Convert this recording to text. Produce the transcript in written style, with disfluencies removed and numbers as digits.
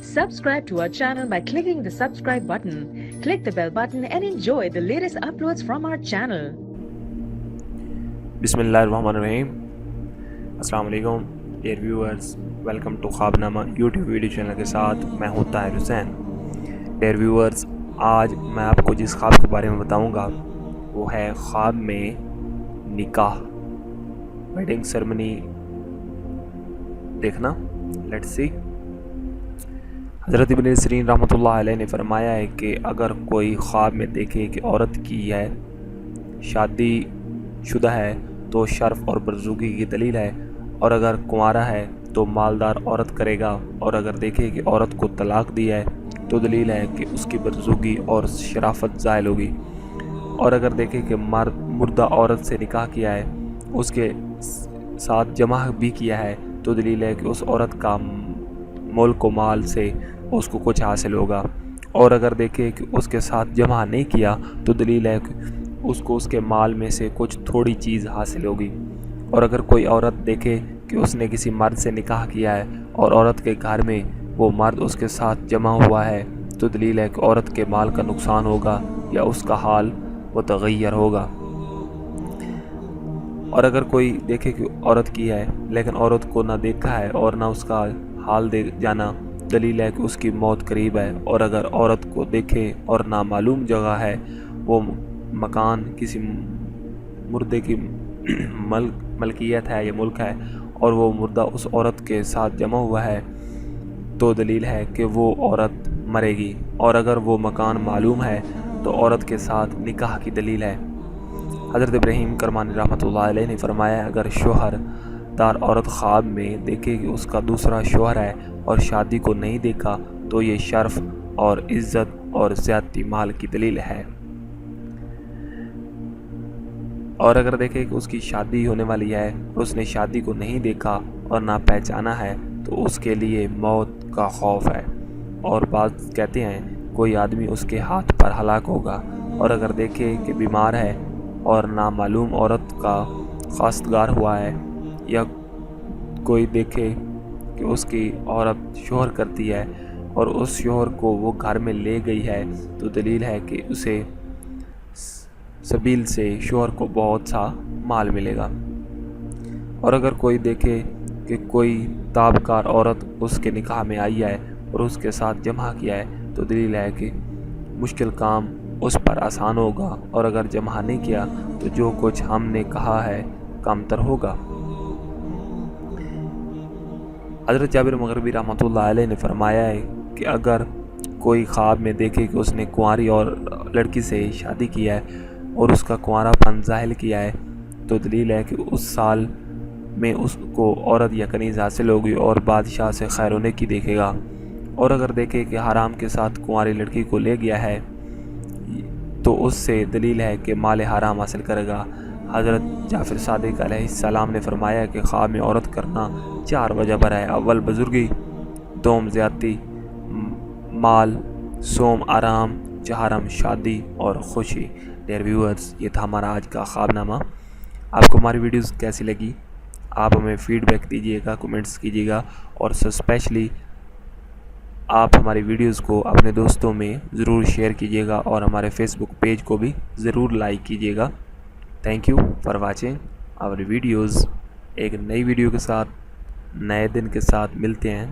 Subscribe to our channel by clicking the subscribe button. Click the bell button and enjoy the latest uploads from our channel. बिस्मिल्लाहिर्रहमानिर्रहीम। अस्सलाम वालेकुम dear viewers, welcome to Khwabnama YouTube video channel के साथ मैं हूं Tahir Hussain. Dear viewers, आज मैं आपको जिस ख्वाब के बारे में बताऊंगा वो है ख्वाब में निकाह, वेडिंग सेरेमनी देखना। Let's see. हज़रत इब्न सिरीन रहमतुल्लाह अलैह ने फरमाया है कि अगर कोई ख्वाब में देखे कि औरत की है, शादी शुदा है, तो शर्फ और बरज़ुगी की दलील है, और अगर कुंवारा है तो मालदार औरत करेगा, और अगर देखे कि औरत को तलाक दी है तो दलील है कि उसकी बरज़ुगी और शराफत ज़ायल होगी, और अगर देखे कि मुर्दा औरत से निकाह किया है, उसके साथ जमा भी किया है, तो दलील है कि उस औरत का मुल्क व माल से उसको कुछ हासिल होगा, और अगर देखे कि उसके साथ जमा नहीं किया तो दलील है कि उसको उसके माल में से कुछ थोड़ी चीज़ हासिल होगी, और अगर कोई औरत देखे कि उसने किसी मर्द से निकाह किया है और औरत के घर में वो मर्द उसके साथ जमा हुआ है, तो दलील है कि औरत के माल का नुकसान होगा या उसका हाल मुतग़य्यर होगा। और अगर कोई देखे कि औरत की है लेकिन औरत को ना देखा है और ना उसका हाल दे जाना, दलील है कि उसकी मौत करीब है, और अगर औरत को देखे और नामालूम जगह है, वो मकान किसी मुर्दे की मलकियत है या मुल्क है, और वो मुर्दा उस औरत के साथ जमा हुआ है, तो दलील है कि वो औरत मरेगी, और अगर वो मकान मालूम है तो औरत के साथ निकाह की दलील है। हज़रत इब्राहीम करमानी रहमतुल्लाह अलैह ने फरमाया, अगर शोहर दार औरत ख्वाब में देखे कि उसका दूसरा शोहर है और शादी को नहीं देखा, तो ये शर्फ और इज़्ज़त और ज़्यादती माल की दलील है। और अगर देखे कि उसकी शादी होने वाली है और उसने शादी को नहीं देखा और ना पहचाना है, तो उसके लिए मौत का खौफ है, और बात कहते हैं कोई आदमी उसके हाथ पर हलाक होगा। और अगर देखे कि बीमार है और नामालूम औरत का खास्तगार हुआ है, या कोई देखे कि उसकी औरत शोहर करती है और उस शोहर को वो घर में ले गई है, तो दलील है कि उसे सबील से शोहर को बहुत सा माल मिलेगा। और अगर कोई देखे कि कोई ताबकार औरत उसके निकाह में आई है और उसके साथ जमा किया है, तो दलील है कि मुश्किल काम उस पर आसान होगा, और अगर जमा नहीं किया तो जो कुछ हमने कहा है कमतर होगा। हज़रत जाबिर मग़रिबी रहमतुल्लाह अलैह ने फरमाया है कि अगर कोई ख्वाब में देखे कि उसने कुंवारी और लड़की से शादी किया है और उसका कुंवारापन ज़ाहिर किया है, तो दलील है कि उस साल में उसको औरत या कनीज़ हासिल होगी और बादशाह से खैर होने की देखेगा। और अगर देखे कि हराम के साथ कुंवारी लड़की को ले गया है, तो उससे दलील है कि माल हराम हासिल करेगा। हज़रत जाफ़र सादिक अलैहिस्सलाम ने फरमाया कि ख्वाब में औरत करना 4 वजह पर है। अव्वल बुजुर्गी, दोम ज़्यादती माल, सोम आराम, चहारम शादी और खुशी। डियर व्यूअर्स, ये था हमारा आज का ख्वाबनामा। आपको हमारी वीडियोस कैसी लगी आप हमें फ़ीडबैक दीजिएगा, कमेंट्स कीजिएगा, और स्पेशली आप हमारी वीडियोस को अपने दोस्तों में ज़रूर शेयर कीजिएगा, और हमारे फेसबुक पेज को भी ज़रूर लाइक कीजिएगा। Thank you for watching our videos. एक नई वीडियो के साथ नए दिन के साथ मिलते हैं।